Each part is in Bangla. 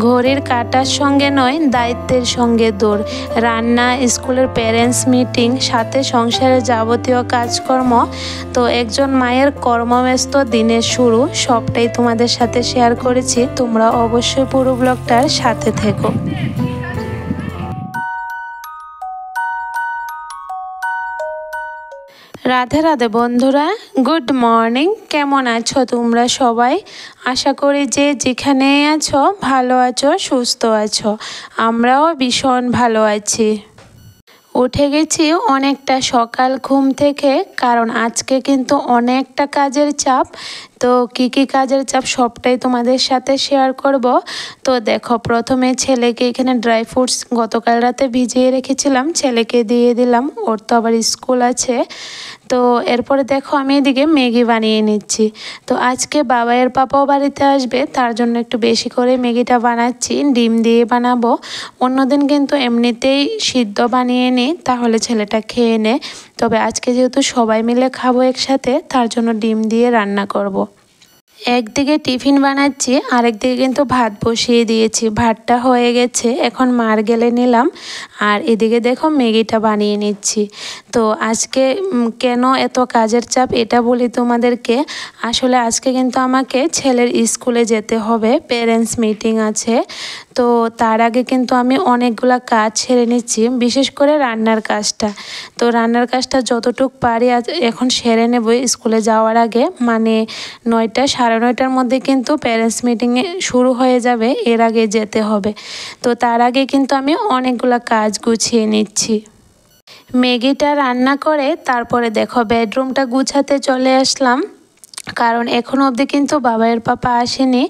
ঘড়ির কাঁটার সঙ্গে নয়, দায়িত্বের সঙ্গে দৌড়। রান্না, স্কুলের প্যারেন্টস মিটিং, সাথে সংসারের যাবতীয় কাজকর্ম। তো একজন মায়ের কর্মব্যস্ত দিনের শুরু সবটাই তোমাদের সাথে শেয়ার করেছি। তোমরা অবশ্যই পুরো ব্লগটার সাথে থেকো। রাধে রাধে বন্ধুরা, গুড মর্নিং। কেমন আছো তোমরা সবাই? আশা করি যে যেখানে আছো ভালো আছো, সুস্থ আছো। আমরাও ভীষণ ভালো আছি। উঠে গেছি অনেকটা সকাল ঘুম থেকে, কারণ আজকে কিন্তু অনেকটা কাজের চাপ। তো কি কাজের চাপ সবটাই তোমাদের সাথে শেয়ার করব। তো দেখো, প্রথমে ছেলেকে এখানে ড্রাই ফ্রুটস গতকাল রাতে ভিজিয়ে রেখেছিলাম, ছেলেকে দিয়ে দিলাম, ওর তো আবার স্কুল আছে। তো এরপরে দেখো আমি এদিকে ম্যাগি বানিয়ে নিচ্ছি। তো আজকে বাবাইয়ের পাপাও বাড়িতে আসবে, তার জন্য একটু বেশি করে ম্যাগিটা বানাচ্ছি, ডিম দিয়ে বানাবো। অন্যদিন কিন্তু এমনিতেই সিদ্ধ বানিয়ে নিই, তাহলে ছেলেটা খেয়ে নেয়। তবে আজকে যেহেতু সবাই মিলে খাবো একসাথে, তার জন্য ডিম দিয়ে রান্না করব। একদিকে টিফিন বানাচ্ছি, আরেকদিকে কিন্তু ভাত বসিয়ে দিয়েছি। ভাতটা হয়ে গেছে, এখন মার গেলে নিলাম। আর এদিকে দেখো ম্যাগিটা বানিয়ে নিচ্ছি। তো আজকে কেন এত কাজের চাপ এটা বলি তোমাদেরকে। আসলে আজকে কিন্তু আমাকে ছেলের স্কুলে যেতে হবে, প্যারেন্টস মিটিং আছে। তো তার আগে কিন্তু আমি অনেকগুলা কাজ সেরে নিচ্ছি, বিশেষ করে রান্নার কাজটা। তো রান্নার কাজটা যতটুকু পারি এখন সেরে নেব স্কুলে যাওয়ার আগে। মানে 9টা সাড়ে 9টার মধ্যে কিন্তু প্যারেন্টস মিটিংয়ে শুরু হয়ে যাবে, এর আগে যেতে হবে। তো তার আগে কিন্তু আমি অনেকগুলো কাজ গুছিয়ে নিচ্ছি। ম্যাগিটা রান্না করে তারপরে দেখো বেডরুমটা গুছাতে চলে আসলাম, কারণ এখনও অবধি কিন্তু বাবাইয়ের পাপা আসেনি,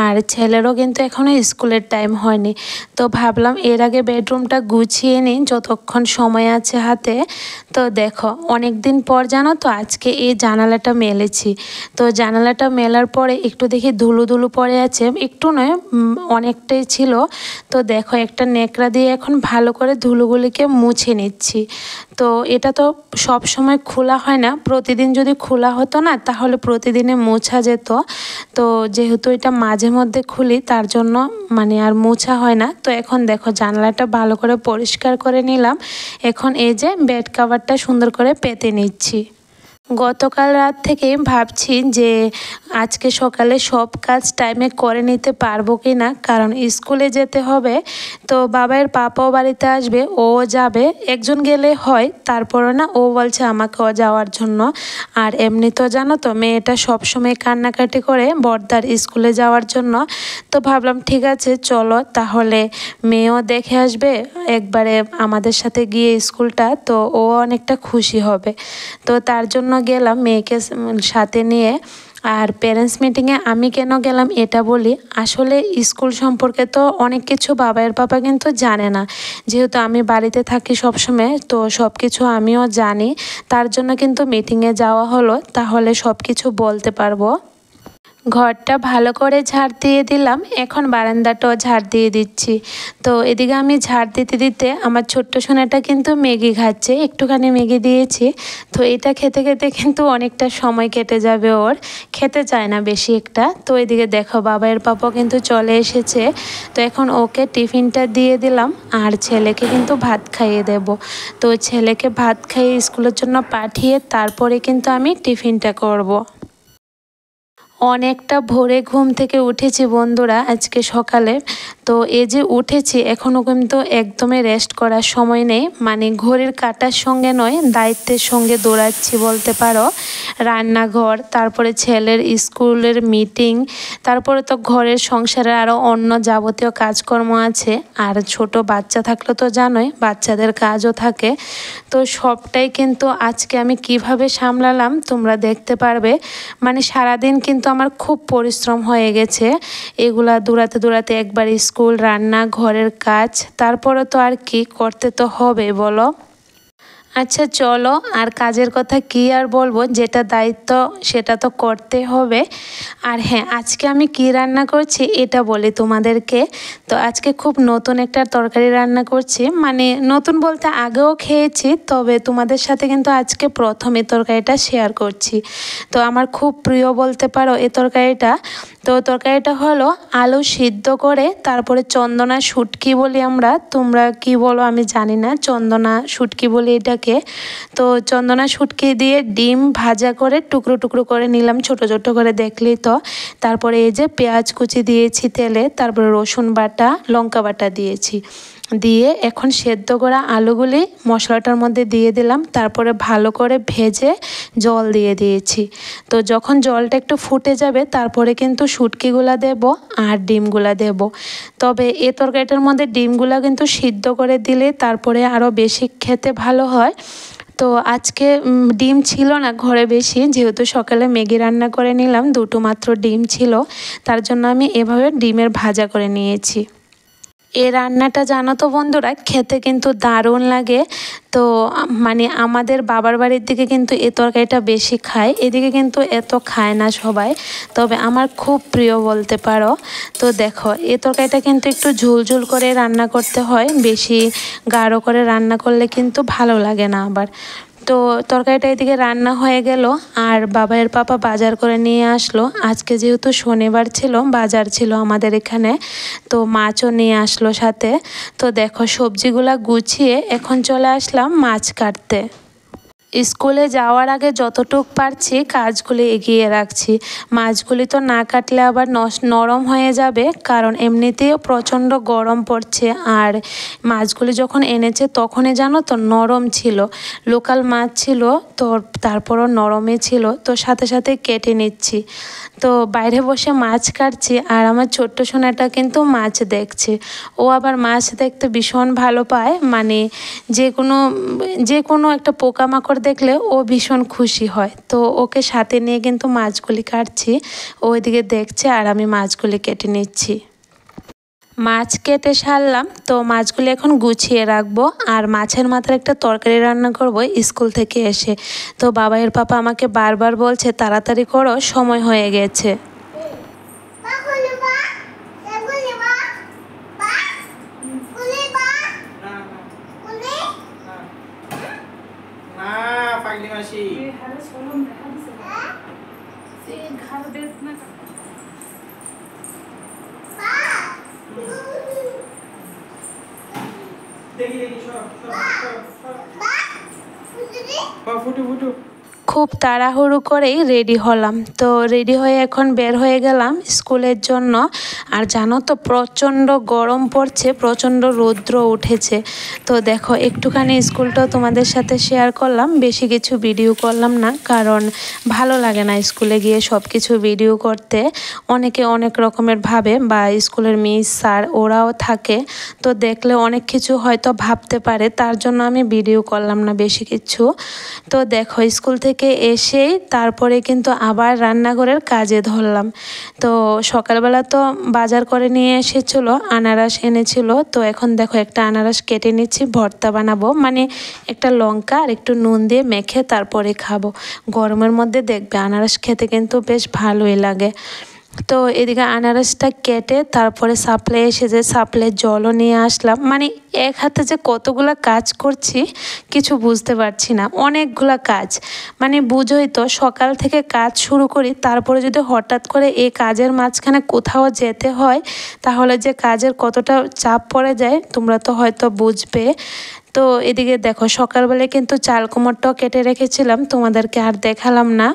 আর ছেলেরও কিন্তু এখনও স্কুলের টাইম হয়নি। তো ভাবলাম এর আগে বেডরুমটা গুছিয়ে নিই যতক্ষণ সময় আছে হাতে। তো দেখো অনেক দিন পর জানো তো আজকে এই জানালাটা মেলেছি। তো জানালাটা মেলার পরে একটু দেখি ধুলো ধুলো পড়ে আছে, একটু নয় অনেকটাই ছিল। তো দেখো একটা ন্যাকড়া দিয়ে এখন ভালো করে ধুলোগুলিকে মুছে নিচ্ছি। তো এটা তো সব সময় খোলা হয় না, প্রতিদিন যদি খোলা হতো না তাহলে প্রতিদিনে মোছা যেত। তো যেহেতু এটা মাঝে মধ্যে খুলি, তার জন্য মানে আর মোছা হয় না। তো এখন দেখো জানলাটা ভালো করে পরিষ্কার করে নিলাম। এখন এই যে বেড কভারটা সুন্দর করে পেতে নিচ্ছি। গতকাল রাত থেকে ভাবছি যে আজকে সকালে সব কাজ টাইমে করে নিতে পারবো কি না, কারণ স্কুলে যেতে হবে। তো বাবার পাপাও বাড়িতে আসবে, ও যাবে, একজন গেলে হয়, তারপরও না ও বলছে আমাকেও যাওয়ার জন্য। আর এমনি তো জানো তো মেয়েটা সবসময় কান্নাকাটি করে বড়দার স্কুলে যাওয়ার জন্য। তো ভাবলাম ঠিক আছে চলো, তাহলে মেয়েও দেখে আসবে একবারে আমাদের সাথে গিয়ে স্কুলটা, তো ও অনেকটা খুশি হবে। তো তার জন্য গেলাম মেয়েকে সাথে নিয়ে। আর প্যারেন্টস মিটিংয়ে আমি কেন গেলাম এটা বলি। আসলে স্কুল সম্পর্কে তো অনেক কিছু বাবাইয়ের পাপা কিন্তু জানে না, যেহেতু আমি বাড়িতে থাকি সবসময়, তো সব কিছু আমিও জানি। তার জন্য কিন্তু মিটিংয়ে যাওয়া হলো, তাহলে সব কিছু বলতে পারবো। ঘরটা ভালো করে ঝাড় দিয়ে দিলাম, এখন বারান্দাটাও ঝাড় দিয়ে দিচ্ছি। তো এদিকে আমি ঝাড় দিতে দিতে আমার ছোট্ট সোনাটা কিন্তু ম্যাগি খাচ্ছে, একটুখানি ম্যাগি দিয়েছি। তো এটা খেতে খেতে কিন্তু অনেকটা সময় কেটে যাবে, ওর খেতে চায় না বেশি একটা। তো এদিকে দেখো বাবাইয়ের পাপাও কিন্তু চলে এসেছে। তো এখন ওকে টিফিনটা দিয়ে দিলাম, আর ছেলেকে কিন্তু ভাত খাইয়ে দেব। তো ছেলেকে ভাত খাইয়ে স্কুলের জন্য পাঠিয়ে তারপরে কিন্তু আমি টিফিনটা করব। অনেকটা ভোরে ঘুম থেকে উঠেছি বন্ধুরা আজকে সকালে। তো এই যে উঠেছি, এখনও কিন্তু একদমই রেস্ট করার সময় নেই। মানে ঘড়ির কাঁটার সঙ্গে নয়, দায়িত্বের সঙ্গে দৌড়াচ্ছি বলতে পারো। রান্নাঘর, তারপরে ছেলের স্কুলের মিটিং, তারপরে তো ঘরের সংসারের আরও অন্য যাবতীয় কাজকর্ম আছে। আর ছোট বাচ্চা থাকলে তো জানোই বাচ্চাদের কাজও থাকে। তো সবটাই কিন্তু আজকে আমি কিভাবে সামলালাম তোমরা দেখতে পারবে। মানে সারাদিন কিন্তু আমার খুব পরিশ্রম হয়ে গেছে এগুলা দৌড়াতে দৌড়াতে, একবার স্কুল, রান্না, ঘরের কাজ, তারপরে তো আর কি করতে তো হবে বলো। আচ্ছা চলো, আর কাজের কথা কি আর বলবো, যেটা দায়িত্ব সেটা তো করতে হবে। আর হ্যাঁ, আজকে আমি কি রান্না করছি এটা বলি তোমাদেরকে। তো আজকে খুব নতুন একটা তরকারি রান্না করছি, মানে নতুন বলতে আগেও খেয়েছি, তবে তোমাদের সাথে কিন্তু আজকে প্রথম এই তরকারিটা শেয়ার করছি। তো আমার খুব প্রিয় বলতে পারো এই তরকারিটা। তো তরকারিটা হলো আলু সিদ্ধ করে তারপরে চন্দনা শুটকি বলি আমরা, তোমরা কি বলো আমি জানি না, চন্দনা শুটকি বলি এটাকে। তো চন্দনা শুটকি দিয়ে ডিম ভাজা করে টুকরো টুকরো করে নিলাম, ছোট ছোট করে দেখলি তো। তারপরে এই যে পেঁয়াজ কুচি দিয়েছি তেলে, তারপরে রসুন বাটা লঙ্কা বাটা দিয়েছি, দিয়ে এখন সেদ্ধ করা আলুগুলি মশলাটার মধ্যে দিয়ে দিলাম। তারপরে ভালো করে ভেজে জল দিয়ে দিয়েছি। তো যখন জলটা একটু ফুটে যাবে তারপরে কিন্তু শুটকিগুলা দেব আর ডিমগুলা দেব। তবে এ তরকারিটার মধ্যে ডিমগুলা কিন্তু সিদ্ধ করে দিলে তারপরে আরও বেশি খেতে ভালো হয়। তো আজকে ডিম ছিল না ঘরে বেশি, যেহেতু সকালে ম্যাগি রান্না করে নিলাম, দুটো মাত্র ডিম ছিল, তার জন্য আমি এভাবে ডিমের ভাজা করে নিয়েছি। এই রান্নাটা জানো তো বন্ধুরা, খেতে কিন্তু দারুণ লাগে। তো মানে আমাদের বাবার বাড়ির দিকে কিন্তু এ তরকারিটা বেশি খায়, এদিকে কিন্তু এত খায় না সবাই, তবে আমার খুব প্রিয় বলতে পারো। তো দেখো এ তরকারিটা কিন্তু একটু ঝোলঝোল করে রান্না করতে হয়, বেশি গাঢ় করে রান্না করলে কিন্তু ভালো লাগে না আবার। তো তরকারিটা এদিকে রান্না হয়ে গেল, আর বাবাইয়ের পাপা বাজার করে নিয়ে আসলো। আজকে যেহেতু শনিবার ছিল, বাজার ছিল আমাদের এখানে, তো মাছও নিয়ে আসলো সাথে। তো দেখো সবজিগুলা গুছিয়ে এখন চলে আসলাম মাছ কাটতে। স্কুলে যাওয়ার আগে যতটুক পারছি কাজগুলি এগিয়ে রাখছি। মাছগুলি তো না কাটলে আবার নরম হয়ে যাবে, কারণ এমনিতেও প্রচণ্ড গরম পড়ছে। আর মাছগুলি যখন এনেছে তখনই জানো তো নরম ছিল, লোকাল মাছ ছিল, তো তারপরও নরমই ছিল, তো সাথে সাথে কেটে নিচ্ছি। তো বাইরে বসে মাছ কাটছি, আর আমার ছোট্ট সোনাটা কিন্তু মাছ দেখছে। ও আবার মাছ দেখতে ভীষণ ভালো পায়, মানে যে কোনো একটা পোকামাকড় দেখলে ও ভীষণ খুশি হয়। তো ওকে সাথে নিয়ে কিন্তু মাছগুলি কাটছি, ও ওইদিকে দেখছে আর আমি মাছগুলি কেটে নিচ্ছি। মাছ কেটে সারলাম, তো মাছগুলি এখন গুছিয়ে রাখবো। আর মাছের মাথার একটা তরকারি রান্না করব স্কুল থেকে এসে। তো বাবাইয়ের পাপা আমাকে বারবার বলছে তাড়াতাড়ি করো, সময় হয়ে গেছে। খুব তাড়াহুড়ো করেই রেডি হলাম। তো রেডি হয়ে এখন বের হয়ে গেলাম স্কুলের জন্য। আর জানো তো প্রচণ্ড গরম পড়ছে, প্রচণ্ড রৌদ্র উঠেছে। তো দেখো একটুখানি স্কুলটাও তোমাদের সাথে শেয়ার করলাম, বেশি কিছু ভিডিও করলাম না, কারণ ভালো লাগে না স্কুলে গিয়ে সব কিছু ভিডিও করতে। অনেকে অনেক রকমের ভাবে, বা স্কুলের মিস স্যার ওরাও থাকে, তো দেখলে অনেক কিছু হয়তো ভাবতে পারে, তার জন্য আমি ভিডিও করলাম না বেশি কিছু। তো দেখো স্কুল থেকে এসেই তারপরে কিন্তু আবার রান্নাঘরের কাজে ধরলাম। তো সকালবেলা তো বাজার করে নিয়ে এসেছিল, আনারস এনেছিল। তো এখন দেখো একটা আনারস কেটে নিচ্ছি, ভর্তা বানাবো, মানে একটা লঙ্কা আর একটু নুন দিয়ে মেখে তারপরে খাবো। গরমের মধ্যে দেখবে আনারস খেতে কিন্তু বেশ ভালোই লাগে। তো এদিকে আনারসটা কেটে তারপরে সাপ্লাই এসেছে, সাপ্লাইয়ের জলও নিয়ে আসলাম। মানে এক হাতে যে কতগুলা কাজ করছি কিছু বুঝতে পারছি না, অনেকগুলা কাজ। মানে বুঝোই তো, সকাল থেকে কাজ শুরু করি, তারপরে যদি হঠাৎ করে এই কাজের মাঝখানে কোথাও যেতে হয় তাহলে যে কাজের কতটা চাপ পড়ে যায় তোমরা তো হয়তো বুঝবে। তো এদিকে দেখো সকালবেলায় কিন্তু চাল কুমড়টাও কেটে রেখেছিলাম, তোমাদেরকে আর দেখালাম না।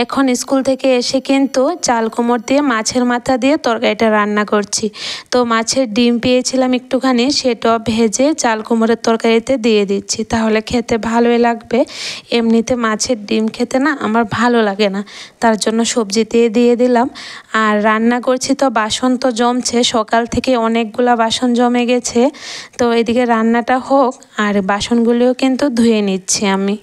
এখন স্কুল থেকে এসে কিন্তু চাল কুমড় দিয়ে মাছের মাথা দিয়ে তরকারিটা রান্না করছি। তো মাছের ডিম পেয়েছিলাম একটুখানি, সেটাও ভেজে চাল কুমড়ের তরকারিতে দিয়ে দিচ্ছি, তাহলে খেতে ভালোই লাগবে। এমনিতে মাছের ডিম খেতে না আমার ভালো লাগে না, তার জন্য সবজিতে দিয়ে দিলাম। আর রান্না করছি তো বাসন তো জমছে, সকাল থেকে অনেকগুলা বাসন জমে গেছে। তো এদিকে রান্নাটা হোক আর বাসনগুলিও কিন্তু ধুয়ে নিচ্ছি আমি।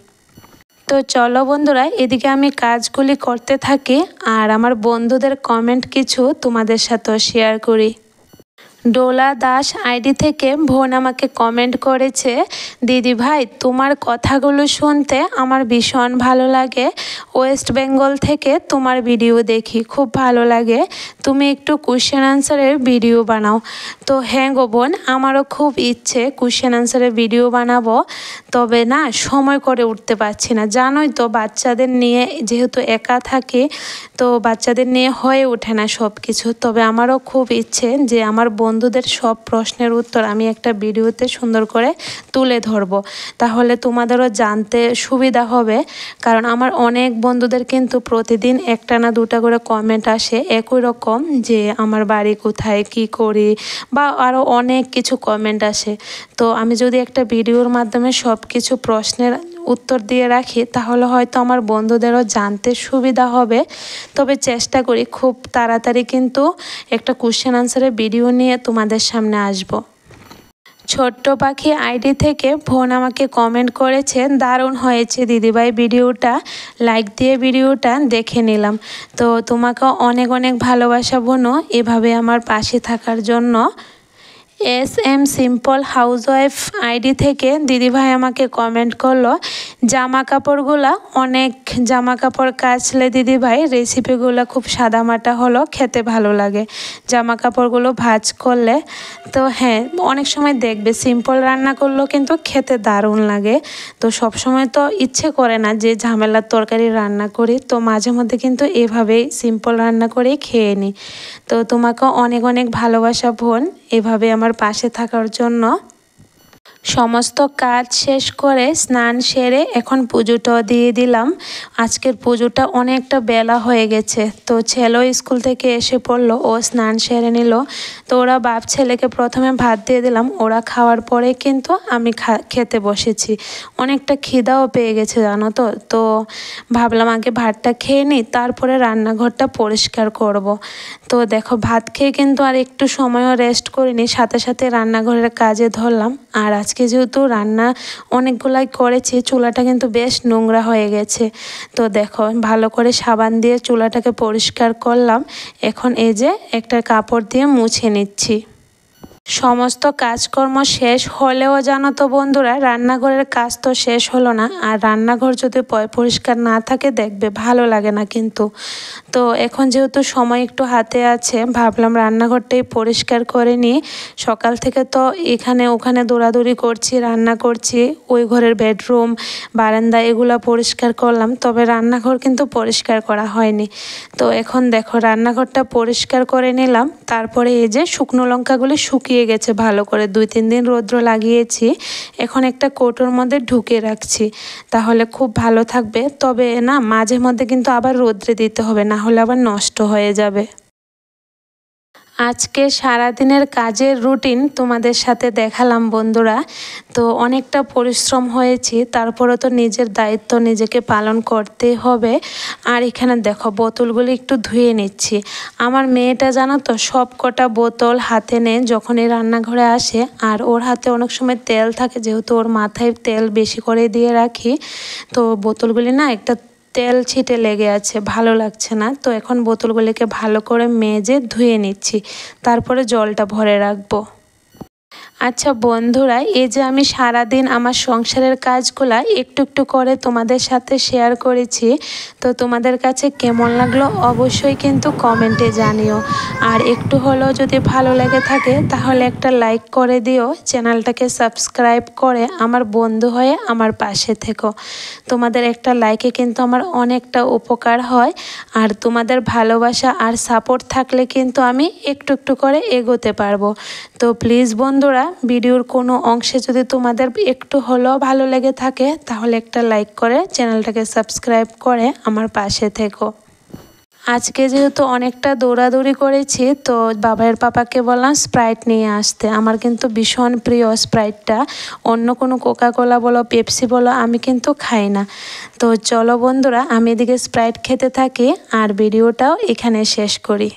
তো চলো বন্ধুরা, এদিকে আমি কাজগুলি করতে থাকি আর আমার বন্ধুদের কমেন্ট কিছু তোমাদের সাথেও শেয়ার করি। ডোলা দাস আইডি থেকে বোন আমাকে কমেন্ট করেছে, দিদি ভাই তোমার কথাগুলো শুনতে আমার ভীষণ ভালো লাগে, ওয়েস্ট বেঙ্গল থেকে তোমার ভিডিও দেখি, খুব ভালো লাগে, তুমি একটু কোশ্চেন আনসারের ভিডিও বানাও। তো হ্যাঁ গো বোন, আমারও খুব ইচ্ছে কোশ্চেন আনসারের ভিডিও বানাবো, তবে না সময় করে উঠতে পারছি না, জানোই তো বাচ্চাদের নিয়ে যেহেতু একা থাকি, তো বাচ্চাদের নিয়ে হয়ে ওঠে না সব কিছু। তবে আমারও খুব ইচ্ছে যে আমার বন্ধুদের সব প্রশ্নের উত্তর আমি একটা ভিডিওতে সুন্দর করে তুলে ধরবো, তাহলে তোমাদেরও জানতে সুবিধা হবে। কারণ আমার অনেক বন্ধুদের কিন্তু প্রতিদিন একটা না দুটা করে কমেন্ট আসে একই রকম, যে আমার বাড়ি কোথায়, কি করি, বা আরও অনেক কিছু কমেন্ট আসে। তো আমি যদি একটা ভিডিওর মাধ্যমে সব কিছু প্রশ্নের উত্তর দিয়ে রাখি তাহলে হয়তো আমার বন্ধুদেরও জানতে সুবিধা হবে। তবে চেষ্টা করি খুব তাড়াতাড়ি কিন্তু একটা কোশ্চেন আনসারের ভিডিও নিয়ে তোমাদের সামনে আসব। ছোট্ট পাখি আইডি থেকে বোন আমাকে কমেন্ট করেছে, দারুণ হয়েছে দিদিভাই ভিডিওটা, লাইক দিয়ে ভিডিওটা দেখে নিলাম। তো তোমাকেও অনেক অনেক ভালোবাসা বোনও, এভাবে আমার পাশে থাকার জন্য। SM সিম্পল হাউসওয়াইফ আইডি থেকে দিদিভাই আমাকে কমেন্ট করলো, জামা কাপড়গুলা অনেক জামা কাপড় কাচলে দিদিভাই রেসিপিগুলো খুব সাদামাটা হলো, খেতে ভালো লাগে জামা কাপড়গুলো ভাঁজ করলে। তো হ্যাঁ, অনেক সময় দেখবে সিম্পল রান্না করলেও কিন্তু খেতে দারুণ লাগে। তো সব সময় তো ইচ্ছে করে না যে ঝামেলার তরকারি রান্না করি, তো মাঝে মধ্যে কিন্তু এভাবেই সিম্পল রান্না করেই খেয়ে নিই। তো তোমাকেও অনেক অনেক ভালোবাসা বোন, এভাবে আমার পাশে থাকার জন্য। সমস্ত কাজ শেষ করে স্নান সেরে এখন পুজোটাও দিয়ে দিলাম। আজকের পুজোটা অনেকটা বেলা হয়ে গেছে, তো ছেলেও স্কুল থেকে এসে পড়লো, ও স্নান সেরে নিল। তো ওরা বাপ ছেলেকে প্রথমে ভাত দিয়ে দিলাম, ওরা খাওয়ার পরে কিন্তু আমি খেতে বসেছি। অনেকটা খিদাও পেয়ে গেছে জানো তো, তো ভাবলাম আগে ভাতটা খেয়ে নিই, তারপরে রান্নাঘরটা পরিষ্কার করব। তো দেখো ভাত খেয়ে কিন্তু আর একটু সময়ও রেস্ট করিনি, সাথে সাথে রান্নাঘরের কাজে ধরলাম। আর আজকে যেহেতু রান্না অনেকগুলাই করেছি, চুলাটা কিন্তু বেশ নোংরা হয়ে গেছে। তো দেখো ভালো করে সাবান দিয়ে চুলাটাকে পরিষ্কার করলাম, এখন এই যে একটা কাপড় দিয়ে মুছে নিচ্ছি। সমস্ত কাজকর্ম শেষ হলেও জানো তো বন্ধুরা, রান্নাঘরের কাজ তো শেষ হলো না। আর রান্নাঘর যদি পরিষ্কার না থাকে দেখবে ভালো লাগে না কিন্তু। তো এখন যেহেতু সময় একটু হাতে আছে, ভাবলাম রান্নাঘরটাই পরিষ্কার করে নিই। সকাল থেকে তো এখানে ওখানে দৌড়াদৌড়ি করছি, রান্না করছি, ওই ঘরের বেডরুম বারান্দা এগুলো পরিষ্কার করলাম, তবে রান্নাঘর কিন্তু পরিষ্কার করা হয়নি। তো এখন দেখো রান্নাঘরটা পরিষ্কার করে নিলাম, তারপরে এই যে শুকনো লঙ্কাগুলি শুকিয়ে গেছে ভালো করে, 2-3 দিন রৌদ্র লাগিয়েছি, এখন একটা কৌটোর মধ্যে ঢুকে রাখছি, তাহলে খুব ভালো থাকবে। তবে না মাঝে মধ্যে কিন্তু আবার রৌদ্রে দিতে হবে, না হলে আবার নষ্ট হয়ে যাবে। আজকে সারাদিনের কাজের রুটিন তোমাদের সাথে দেখালাম বন্ধুরা। তো অনেকটা পরিশ্রম হয়েছি, তারপরে তো নিজের দায়িত্ব নিজেকে পালন করতে হবে। আর এখানে দেখো বোতলগুলি একটু ধুয়ে নিচ্ছি। আমার মেয়েটা জানো তো সব কটা বোতল হাতে নেয় যখনই রান্নাঘরে আসে, আর ওর হাতে অনেক সময় তেল থাকে, যেহেতু ওর মাথায় তেল বেশি করে দিয়ে রাখি, তো বোতলগুলি না একটা তেল ছিটে লেগে আছে, ভালো লাগছে না। তো এখন বোতলগুলিকে ভালো করে মেজে ধুয়ে নিচ্ছি, তারপরে জলটা ভরে রাখবো। আচ্ছা বন্ধুরা, এই যে আমি সারাদিন আমার সংসারের কাজগুলা একটু একটু করে তোমাদের সাথে শেয়ার করেছি, তো তোমাদের কাছে কেমন লাগলো অবশ্যই কিন্তু কমেন্টে জানিও। আর একটু হলেও যদি ভালো লেগে থাকে তাহলে একটা লাইক করে দিও, চ্যানেলটাকে সাবস্ক্রাইব করে আমার বন্ধু হয়ে আমার পাশে থেকো। তোমাদের একটা লাইকে কিন্তু আমার অনেকটা উপকার হয়, আর তোমাদের ভালোবাসা আর সাপোর্ট থাকলে কিন্তু আমি একটু একটু করে এগোতে পারবো। তো প্লিজ বন্ধুরা, ভিডিওর কোনো অংশে যদি তোমাদের একটু হলেও ভালো লেগে থাকে তাহলে একটা লাইক করে চ্যানেলটাকে সাবস্ক্রাইব করে আমার পাশে থেকো। আজকে যেহেতু অনেকটা দৌড়াদৌড়ি করেছি, তো বাবার পাপাকে বললাম স্প্রাইট নিয়ে আসতে। আমার কিন্তু ভীষণ প্রিয় স্প্রাইটটা, অন্য কোনো কোকাকোলা বলো পেপসি বলো আমি কিন্তু খাই না। তো চলো বন্ধুরা, আমি এদিকে স্প্রাইট খেতে থাকি আর ভিডিওটাও এখানে শেষ করি।